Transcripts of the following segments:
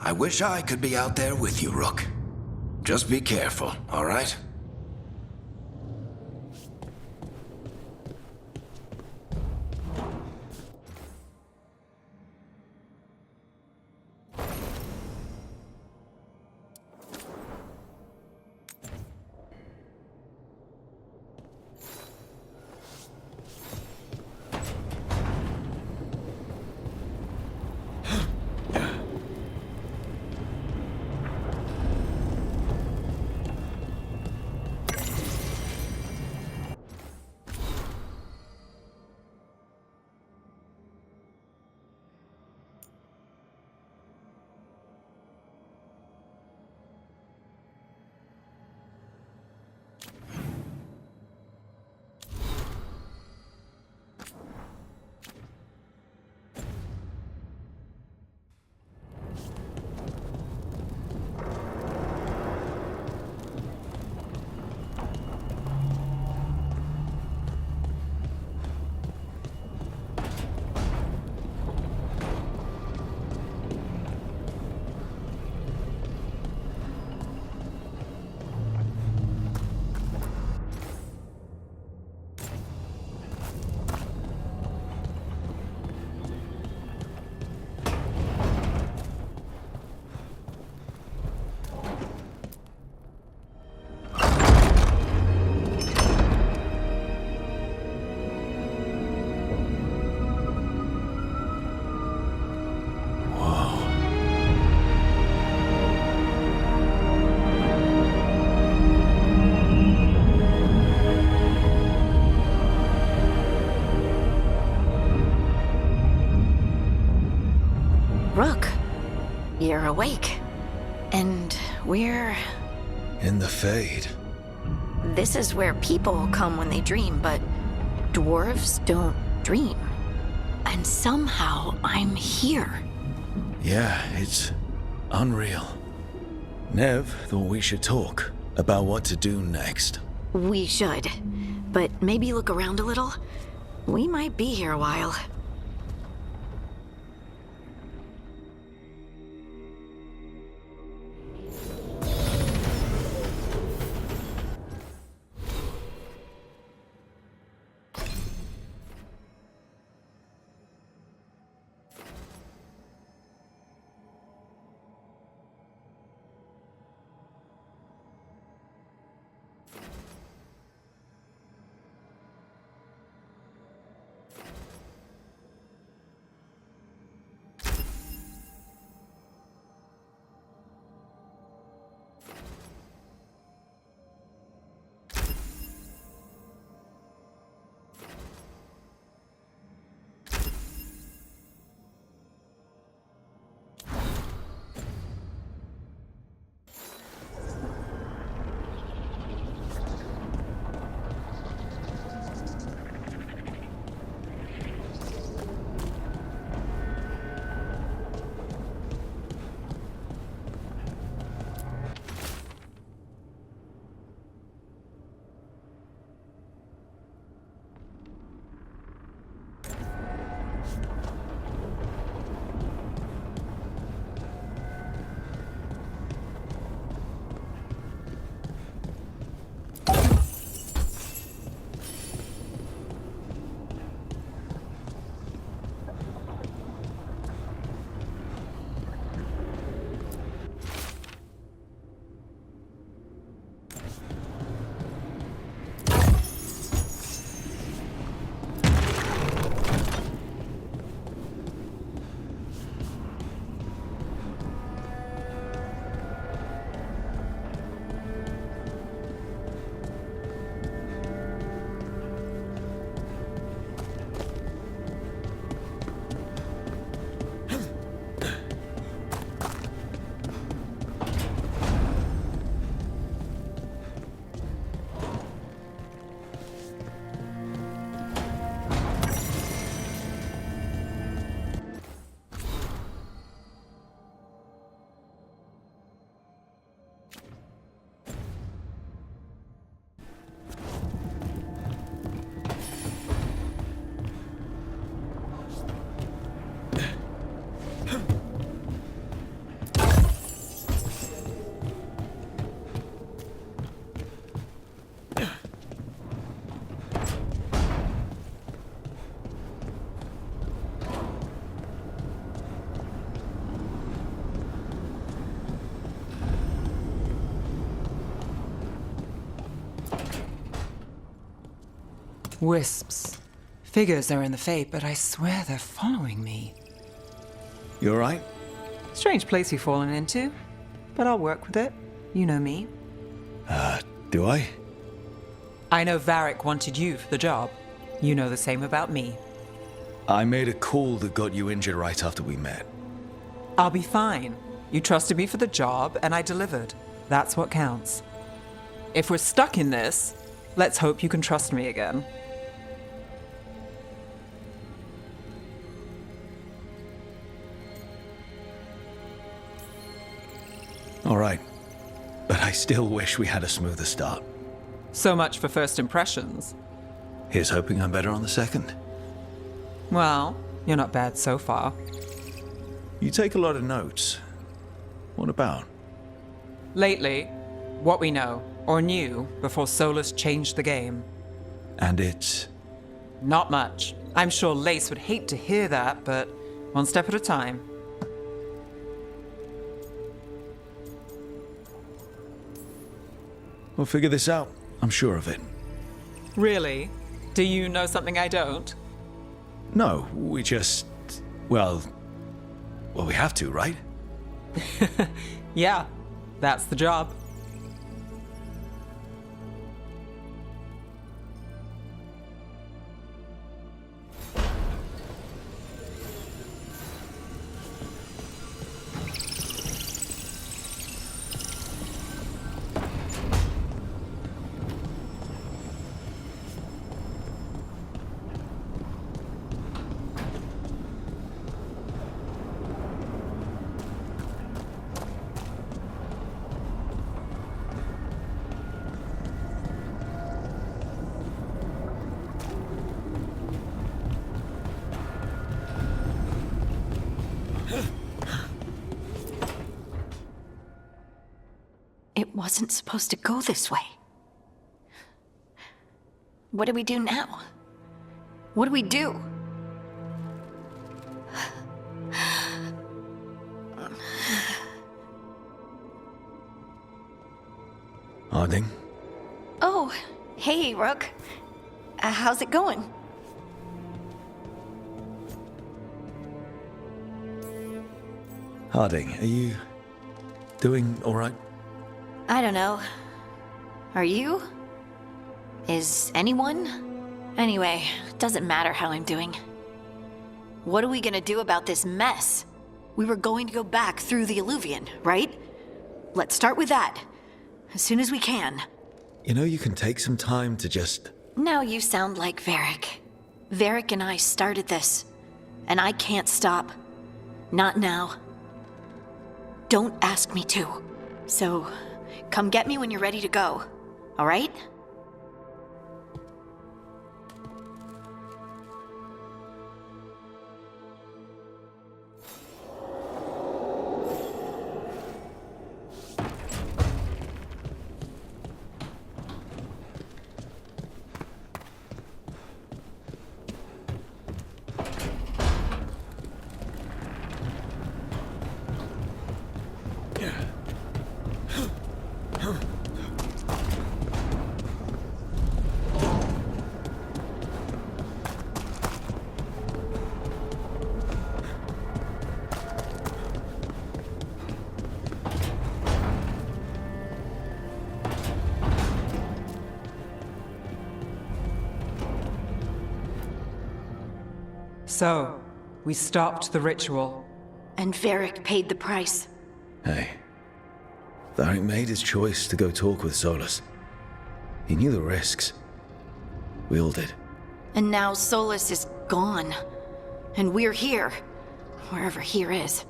I wish I could be out there with you, Rook. Just be careful, all right? Rook, you're awake. And we're... In the Fade. This is where people come when they dream, but dwarves don't dream. And somehow I'm here. Yeah, it's unreal. Nev thought we should talk about what to do next. We should. But maybe look around a little. We might be here a while. Wisps. Figures are in the Fate, but I swear they're following me. You alright? Strange place you've fallen into, but I'll work with it. You know me. Do I? I know Varric wanted you for the job. You know the same about me. I made a call that got you injured right after we met. I'll be fine. You trusted me for the job, and I delivered. That's what counts. If we're stuck in this, let's hope you can trust me again. Alright. But I still wish we had a smoother start. So much for first impressions. Here's hoping I'm better on the second. Well, you're not bad so far. You take a lot of notes. What about? Lately, what we know, or knew, before Solus changed the game. And it's... Not much. I'm sure Lace would hate to hear that, but one step at a time. We'll figure this out. I'm sure of it. Really? Do you know something I don't? No, we just... Well, we have to, right? Yeah, that's the job. It wasn't supposed to go this way. What do we do now? What do we do? Harding? Oh, hey, Rook. How's it going? Harding, are you doing alright? I don't know. Are you? Is anyone? Anyway, doesn't matter how I'm doing. What are we gonna do about this mess? We were going to go back through the Illuvian, right? Let's start with that. As soon as we can. You know, you can take some time to just... Now you sound like Varric. Varric and I started this. And I can't stop. Not now. Don't ask me to. So, come get me when you're ready to go. All right? So, we stopped the ritual. And Varric paid the price. Hey. Varric made his choice to go talk with Solus. He knew the risks. We all did. And now Solus is gone. And we're here. Wherever here is.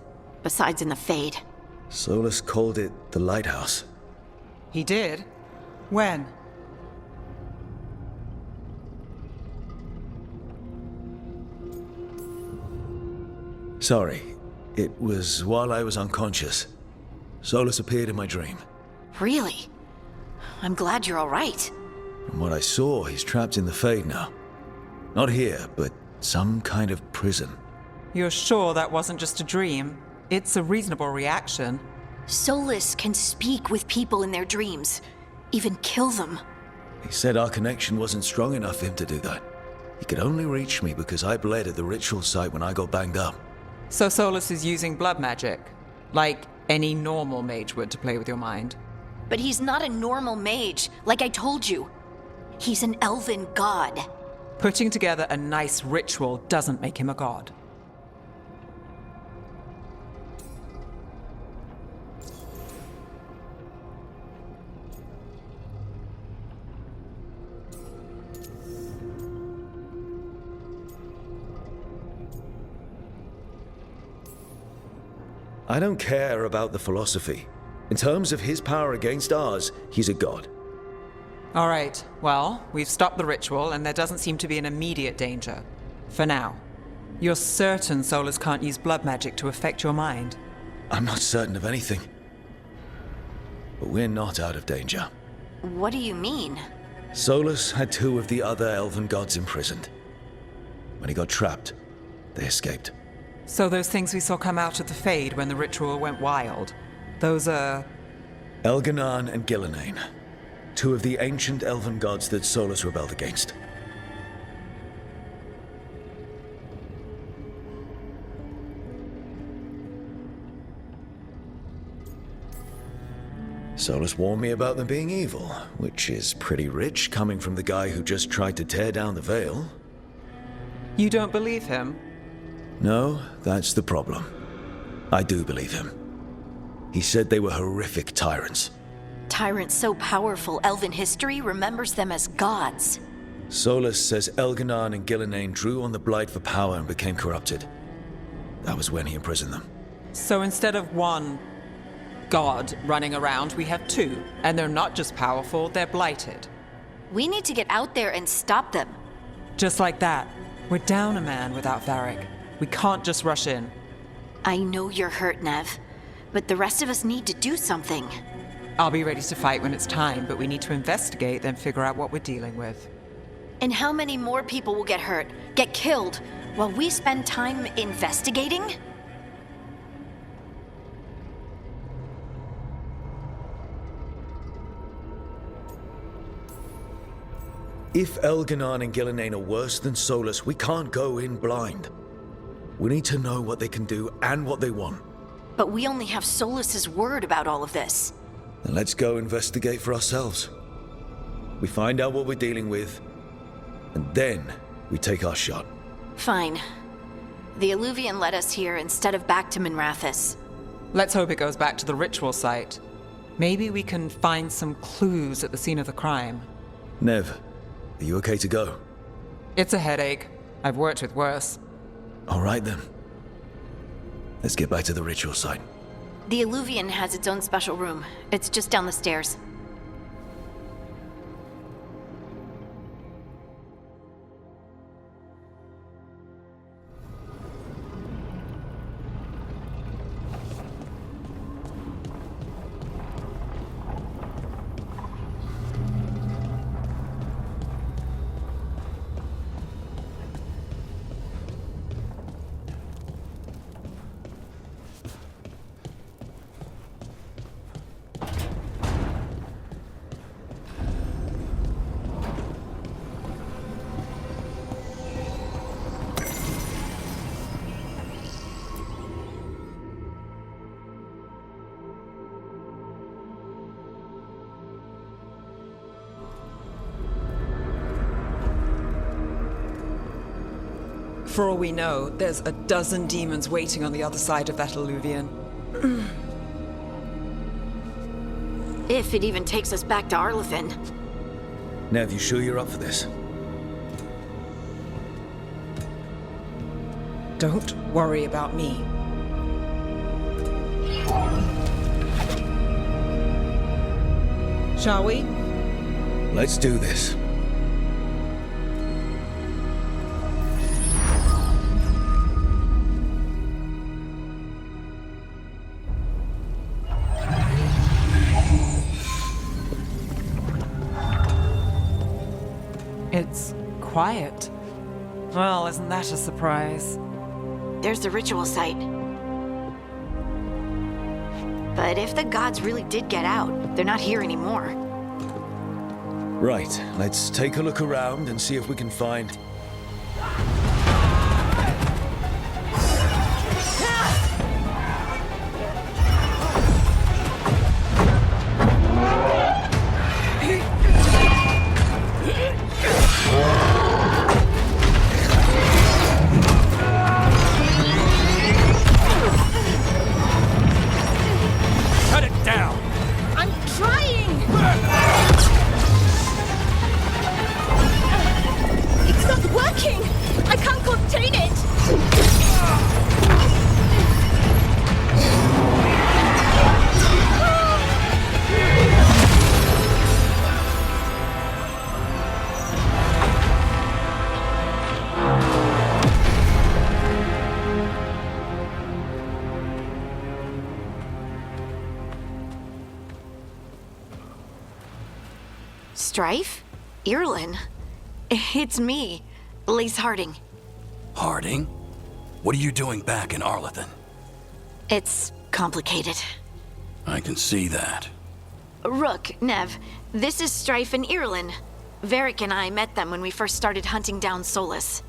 Besides in the Fade. Solus called it the Lighthouse. He did? When? Sorry. It was while I was unconscious. Solus appeared in my dream. Really? I'm glad you're all right. From what I saw, he's trapped in the Fade now. Not here, but some kind of prison. You're sure that wasn't just a dream? It's a reasonable reaction. Solus can speak with people in their dreams. Even kill them. He said our connection wasn't strong enough for him to do that. He could only reach me because I bled at the ritual site when I got banged up. So Solus is using blood magic, like any normal mage would, to play with your mind. But he's not a normal mage, like I told you. He's an elven god. Putting together a nice ritual doesn't make him a god. I don't care about the philosophy. In terms of his power against ours, he's a god. All right, well, we've stopped the ritual and there doesn't seem to be an immediate danger. For now. You're certain Solus can't use blood magic to affect your mind? I'm not certain of anything. But we're not out of danger. What do you mean? Solus had 2 of the other elven gods imprisoned. When he got trapped, they escaped. So those things we saw come out of the Fade when the ritual went wild, those are... Elganan and Gillenane, 2 of the ancient elven gods that Solus rebelled against. Solus warned me about them being evil, which is pretty rich coming from the guy who just tried to tear down the veil. You don't believe him? No, that's the problem. I do believe him. He said they were horrific tyrants. Tyrants so powerful, elven history remembers them as gods. Solus says Elganan and Gillenane drew on the Blight for power and became corrupted. That was when he imprisoned them. So instead of 1 god running around, we have 2. And they're not just powerful, they're blighted. We need to get out there and stop them. Just like that. We're down a man without Varric. We can't just rush in. I know you're hurt, Nev, but the rest of us need to do something. I'll be ready to fight when it's time, but we need to investigate, then figure out what we're dealing with. And how many more people will get hurt, get killed, while we spend time investigating? If Elganan and Gillenane are worse than Solus, we can't go in blind. We need to know what they can do and what they want. But we only have Solus's word about all of this. Then let's go investigate for ourselves. We find out what we're dealing with, and then we take our shot. Fine. The Illuvian led us here instead of back to Minrathous. Let's hope it goes back to the ritual site. Maybe we can find some clues at the scene of the crime. Nev, are you okay to go? It's a headache. I've worked with worse. All right then. Let's get back to the ritual site. The Illuvian has its own special room. It's just down the stairs. For all we know, there's a dozen demons waiting on the other side of that Illuvian. If it even takes us back to Arlefin. Nev, you sure you're up for this? Don't worry about me. Shall we? Let's do this. It's quiet. Well, isn't that a surprise? There's the ritual site. But if the gods really did get out, they're not here anymore. Right, let's take a look around and see if we can find... Cut it down! I'm trying! It's not working! I can't contain it! Strife? Irlin? It's me, Lace Harding. Harding? What are you doing back in Arlethan? It's complicated. I can see that. Rook, Nev, this is Strife and Irlin. Varric and I met them when we first started hunting down Solus.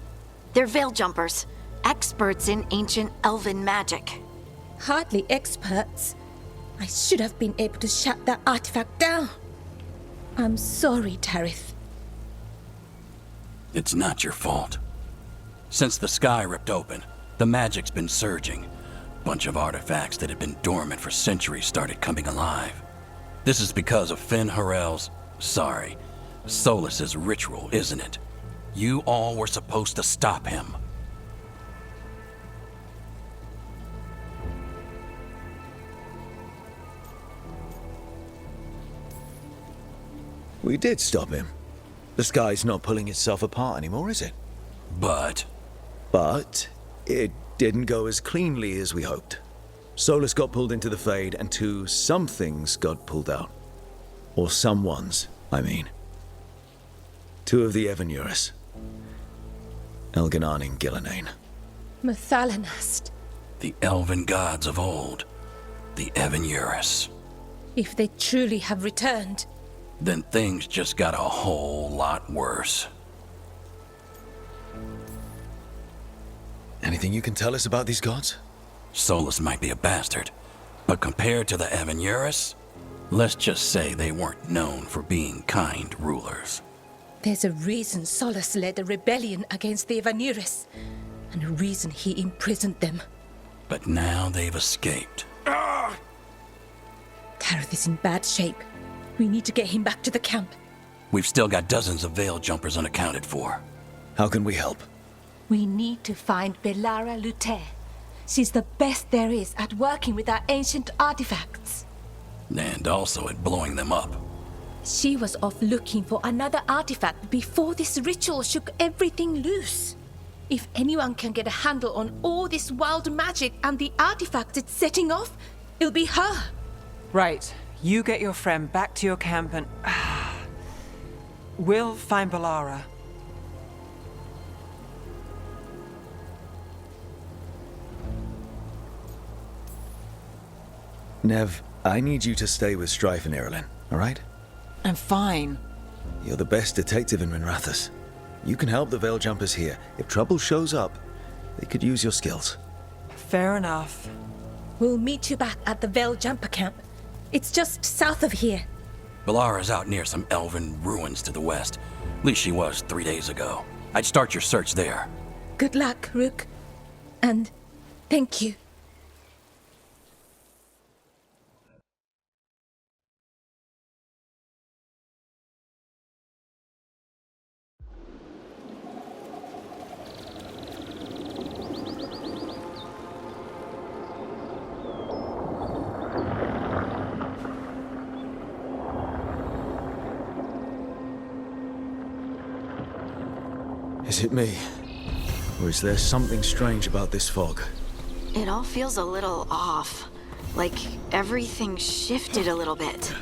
They're veil jumpers, experts in ancient elven magic. Hardly experts. I should have been able to shut that artifact down. I'm sorry, Tarith. It's not your fault. Since the sky ripped open, the magic's been surging. Bunch of artifacts that had been dormant for centuries started coming alive. This is because of Finn Harel's... Solus's ritual, isn't it? You all were supposed to stop him. We did stop him. The sky's not pulling itself apart anymore, is it? But But it didn't go as cleanly as we hoped. Solus got pulled into the Fade, and some things got pulled out. Or someones, I mean. 2 of the Evanurus. Elganan and Gillenane. Mathalanast. the elven gods of old, the Evanurus. If they truly have returned, Then things just got a whole lot worse. Anything you can tell us about these gods? Solus might be a bastard, but compared to the Evanurus, let's just say they weren't known for being kind rulers. there's a reason Solus led a rebellion against the Evanurus, and a reason he imprisoned them. But now they've escaped. Tareth is in bad shape. We need to get him back to the camp. We've still got dozens of veil jumpers unaccounted for. How can we help? We need to find Belara Lute. She's the best there is at working with our ancient artifacts. And also at blowing them up. She was off looking for another artifact before this ritual shook everything loose. If anyone can get a handle on all this wild magic and the artifacts it's setting off, it'll be her. Right. You get your friend back to your camp and... we'll find Belara. Nev, I need you to stay with Strife and Irilyn, all right? I'm fine. You're the best detective in Minrathous. You can help the Veil Jumpers here. If trouble shows up, they could use your skills. Fair enough. We'll meet you back at the Veil Jumper camp. It's just south of here. Belara's out near some elven ruins to the west. At least she was 3 days ago. I'd start your search there. Good luck, Rook. And thank you. Is it me? Or is there something strange about this fog? It all feels a little off. Like everything shifted a little bit.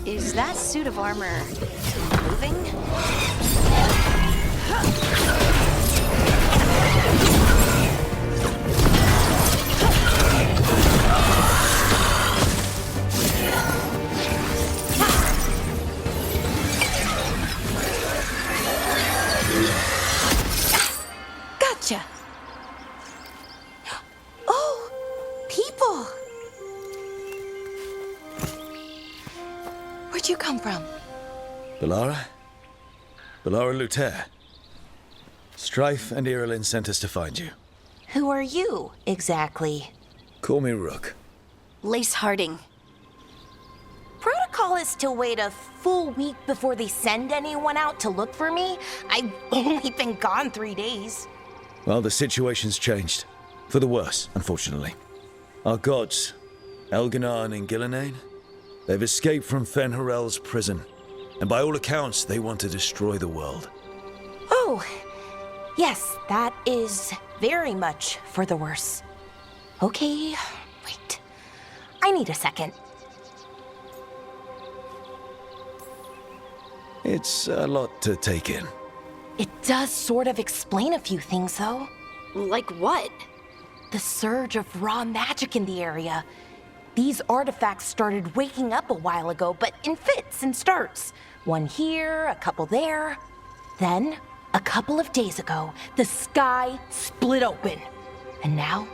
Is that suit of armor moving? you come from? Bellara? Bellara Luther. Strife and Irilyn sent us to find you. Who are you, exactly? Call me Rook. Lace Harding. Protocol is to wait a full week before they send anyone out to look for me. I've only been gone 3 days. Well, the situation's changed. For the worse, unfortunately. Our gods, Elganar and Gillenane, they've escaped from Fen'Harel's prison. And by all accounts, they want to destroy the world. Oh, yes, that is very much for the worse. Okay, wait. I need a second. It's a lot to take in. It does sort of explain a few things, though. Like what? The surge of raw magic in the area. These artifacts started waking up a while ago, but in fits and starts. One here, a couple there. Then, a couple of days ago, the sky split open. And now,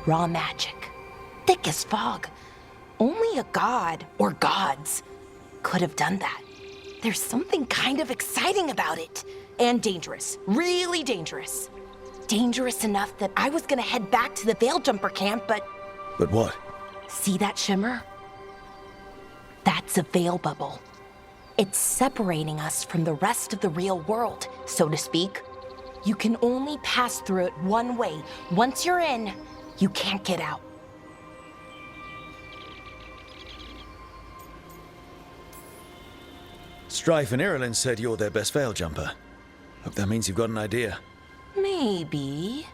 raw magic. Thick as fog. Only a god, or gods, could have done that. There's something kind of exciting about it. And dangerous. Really dangerous. Dangerous enough that I was gonna head back to the Veil Jumper camp, but... But what? See that shimmer? That's a veil bubble. It's separating us from the rest of the real world, so to speak. You can only pass through it one way. Once you're in, you can't get out. Strife and Irilyn said you're their best Veil Jumper. Hope that means you've got an idea. Maybe.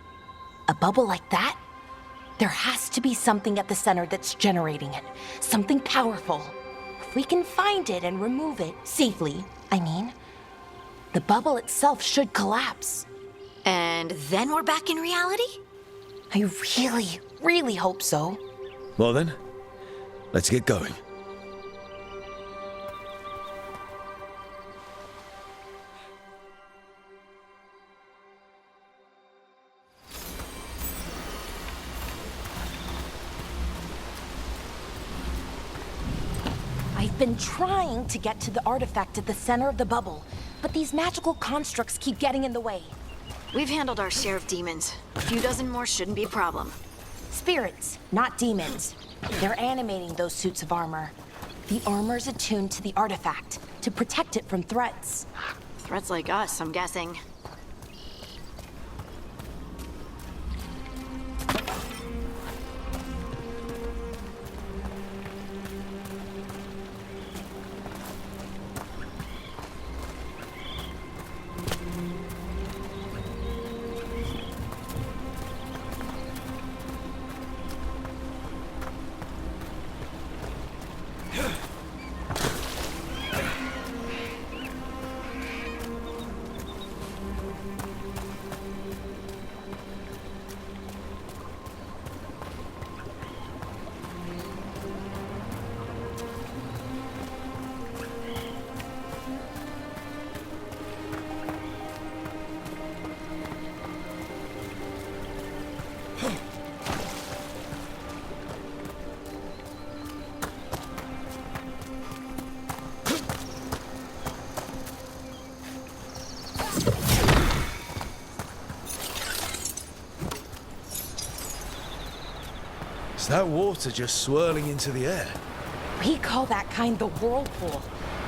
A bubble like that? There has to be something at the center that's generating it. Something powerful. If we can find it and remove it, safely, I mean, the bubble itself should collapse. And then we're back in reality? I really, really hope so. Well then, let's get going. I've been trying to get to the artifact at the center of the bubble, but these magical constructs keep getting in the way. We've handled our share of demons. A few dozen more shouldn't be a problem. Spirits, not demons. They're animating those suits of armor. The armor's attuned to the artifact to protect it from threats. Threats like us, I'm guessing. Is that water just swirling into the air? We call that kind the whirlpool.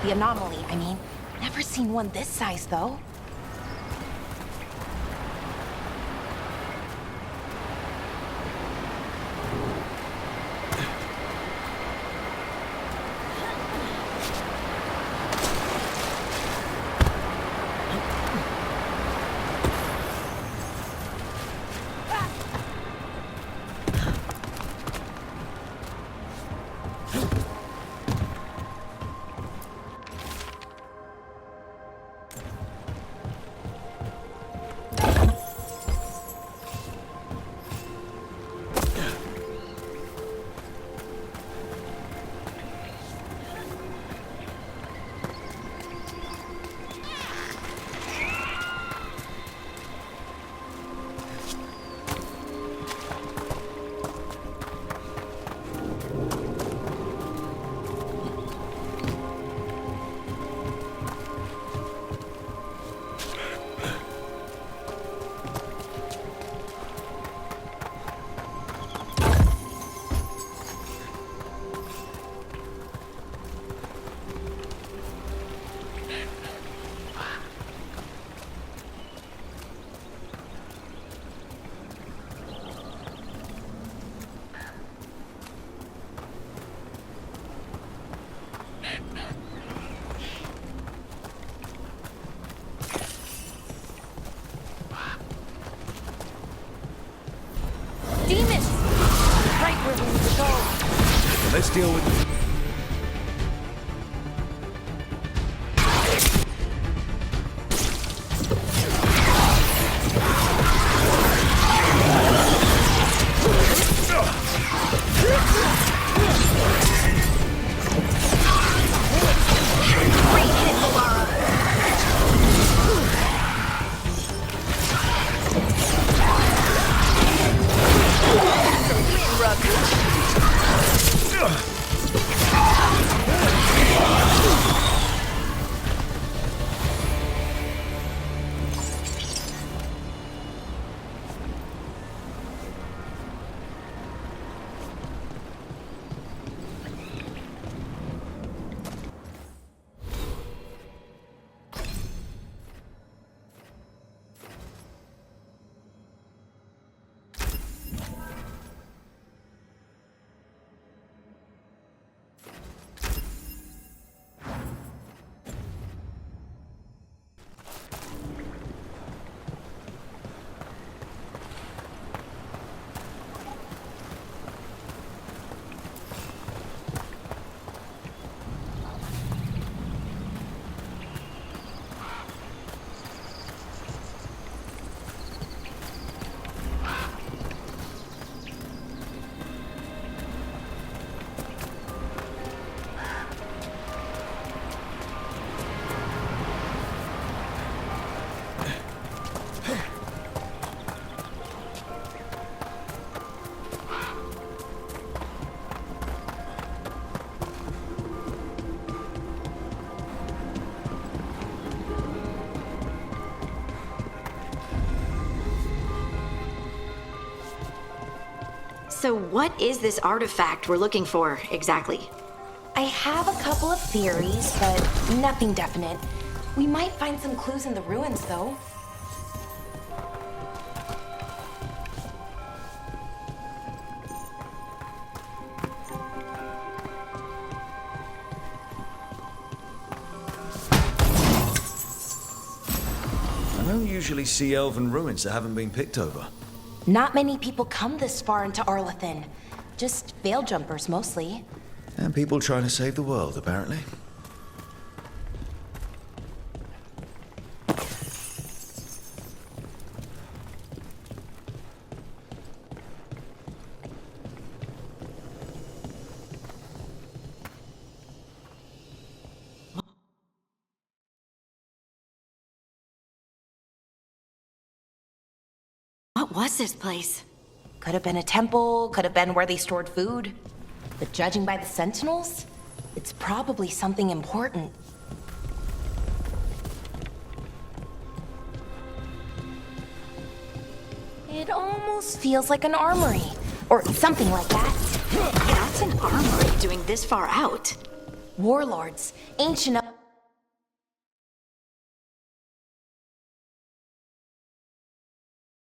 The anomaly, I mean. Never seen one this size, though. really resolved. Let's deal with... So what is this artifact we're looking for, exactly? I have a couple of theories, but nothing definite. We might find some clues in the ruins, though. I don't usually see elven ruins that haven't been picked over. Not many people come this far into Arlathan. Just veil jumpers, mostly. And people trying to save the world, apparently. What was this place? Could have been a temple, could have been where they stored food. But judging by the sentinels, it's probably something important. It almost feels like an armory, or something like that. That's an armory doing this far out. Warlords, ancient